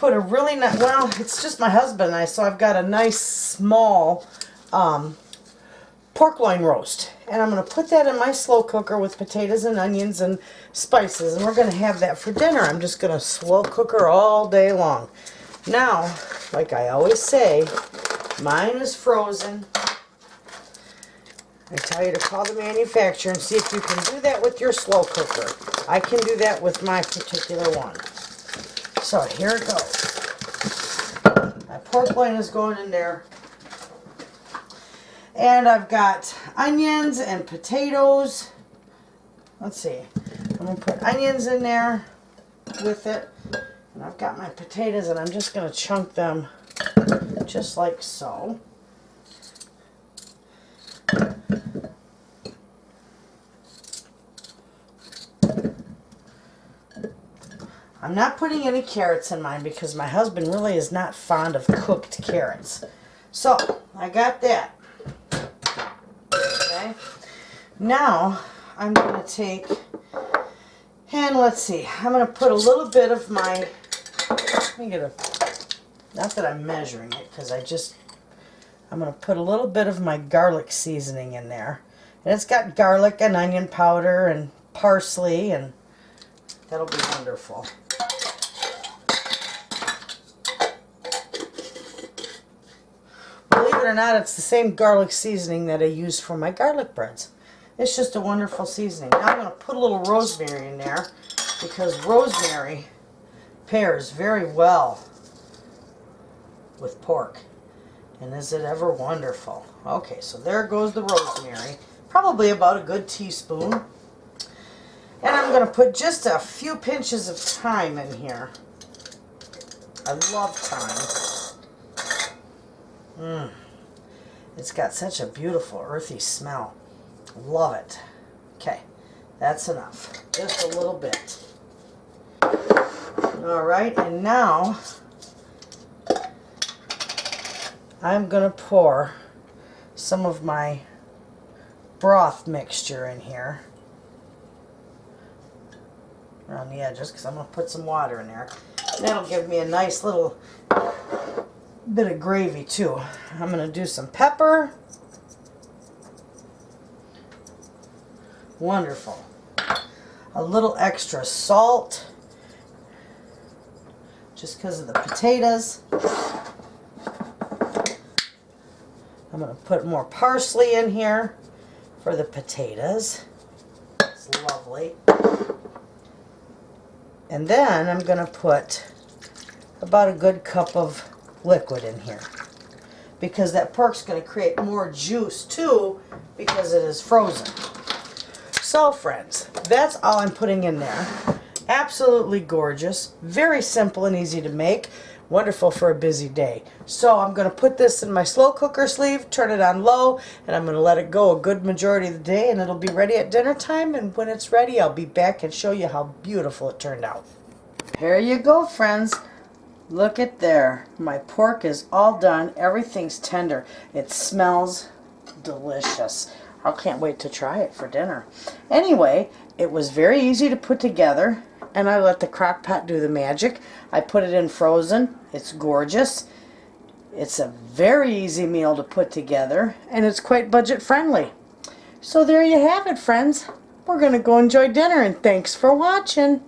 put a really nice, well, it's just my husband and I, so I've got a nice small pork loin roast. And I'm going to put that in my slow cooker with potatoes and onions and spices. And we're going to have that for dinner. I'm just going to slow cook her all day long. Now, like I always say, mine is frozen. I tell you to call the manufacturer and see if you can do that with your slow cooker. I can do that with my particular one. So here it goes. My pork loin is going in there. And I've got onions and potatoes. Let's see. I'm going to put onions in there with it. And I've got my potatoes and I'm just going to chunk them just like so. I'm not putting any carrots in mine because my husband really is not fond of cooked carrots. So, I got that. Okay. Now, I'm going to take, and let's see, I'm going to put a little bit of my, let me get a, not that I'm measuring it because I'm going to put a little bit of my garlic seasoning in there. And it's got garlic and onion powder and parsley, and that'll be wonderful. Believe it or not, it's the same garlic seasoning that I use for my garlic breads. It's just a wonderful seasoning. Now I'm going to put a little rosemary in there because rosemary pairs very well with pork. And is it ever wonderful? Okay, so there goes the rosemary. Probably about a good teaspoon. And I'm going to put just a few pinches of thyme in here. I love thyme. It's got such a beautiful earthy smell. Love it. Okay, that's enough. Just a little bit. Alright, and now I'm going to pour some of my broth mixture in here around the edges because I'm going to put some water in there. And that'll give me a nice little bit of gravy too. I'm going to do some pepper. Wonderful. A little extra salt just because of the potatoes. I'm going to put more parsley in here for the potatoes. It's lovely. And then I'm going to put about a good cup of liquid in here because that pork's going to create more juice too because it is frozen. So friends, that's all I'm putting in there. Absolutely gorgeous, very simple and easy to make. Wonderful for a busy day. So I'm going to put this in my slow cooker sleeve, turn it on low, and I'm going to let it go a good majority of the day, and it'll be ready at dinner time. And when it's ready, I'll be back and show you how beautiful it turned out. Here you go, friends. Look at there. My pork is all done. Everything's tender. It smells delicious. I can't wait to try it for dinner. Anyway, it was very easy to put together, and I let the crock pot do the magic. I put it in frozen. It's gorgeous. It's a very easy meal to put together, and it's quite budget friendly. So there you have it, friends. We're going to go enjoy dinner, and thanks for watching.